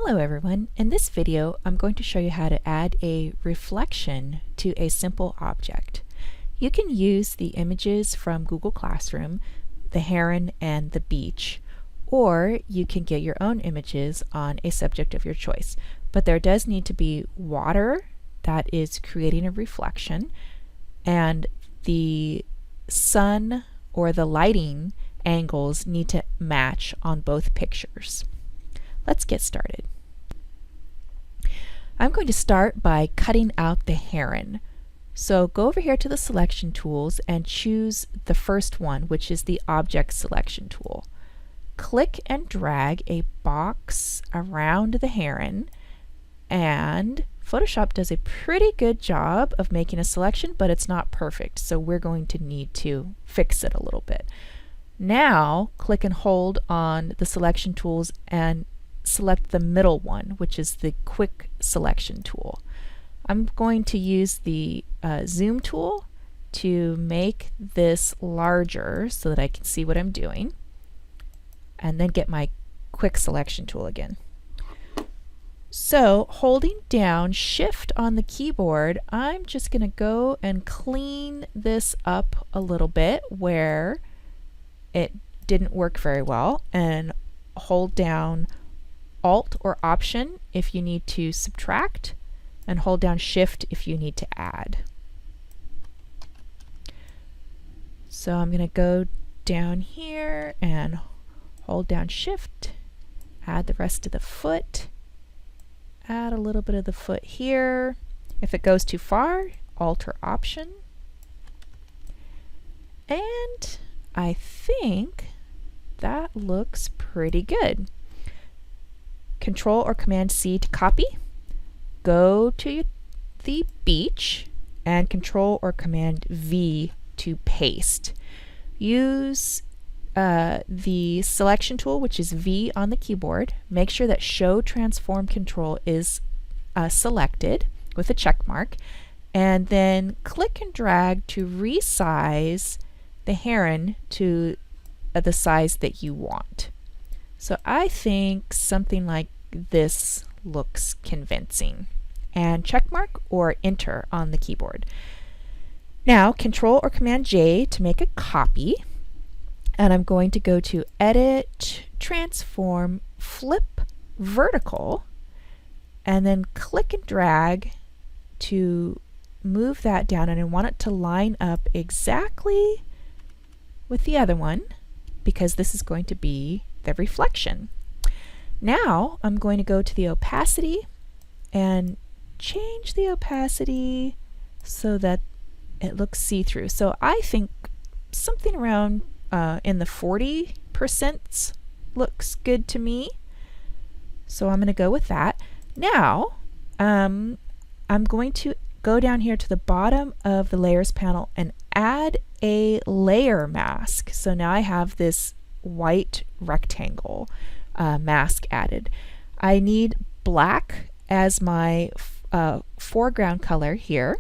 Hello everyone. In this video I'm going to show you how to add a reflection to a simple object. You can use the images from Google Classroom, the heron and the beach, or you can get your own images on a subject of your choice. But there does need to be water that is creating a reflection, and the sun or the lighting angles need to match on both pictures. Let's get started. I'm going to start by cutting out the heron. So go over here to the selection tools and choose the first one, which is the object selection tool. Click and drag a box around the heron, and Photoshop does a pretty good job of making a selection, but it's not perfect, so we're going to need to fix it a little bit. Now click and hold on the selection tools and select the middle one, which is the quick selection tool. I'm going to use the zoom tool to make this larger so that I can see what I'm doing, and then get my quick selection tool again. So holding down Shift on the keyboard, I'm just going to go and clean this up a little bit where it didn't work very well, and hold down Alt or Option if you need to subtract, and hold down Shift if you need to add. So I'm going to go down here and hold down Shift, add the rest of the foot, add a little bit of the foot here. If it goes too far, Alt or Option. And I think that looks pretty good. Control or Command C to copy. Go to the beach and Control or Command V to paste. Use the selection tool, which is V on the keyboard. Make sure that Show Transform Control is selected with a check mark, and then click and drag to resize the heron to the size that you want. So I think something like this looks convincing. And check mark or Enter on the keyboard. Now Control or Command J to make a copy. And I'm going to go to Edit, Transform, Flip Vertical, and then click and drag to move that down, and I want it to line up exactly with the other one because this is going to be the reflection. Now I'm going to go to the opacity and change the opacity so that it looks see-through. So I think something around in the 40% looks good to me. So I'm going to go with that. Now I'm going to go down here to the bottom of the layers panel and add a layer mask. So now I have this white rectangle mask added. I need black as my foreground color here.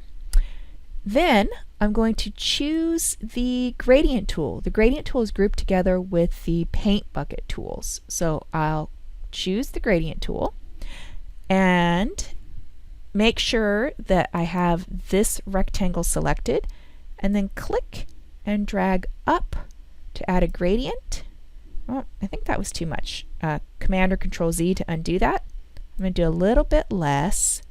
Then I'm going to choose the gradient tool. The gradient tool is grouped together with the paint bucket tools. So I'll choose the gradient tool and make sure that I have this rectangle selected, and then click and drag up to add a gradient. Oh, I think that was too much. Command or Control Z to undo that. I'm going to do a little bit less,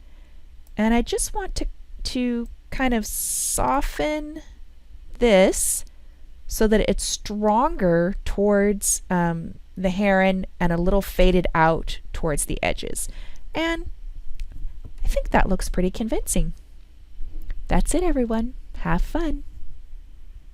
and I just want to kind of soften this so that it's stronger towards the heron and a little faded out towards the edges. And I think that looks pretty convincing. That's it, everyone. Have fun.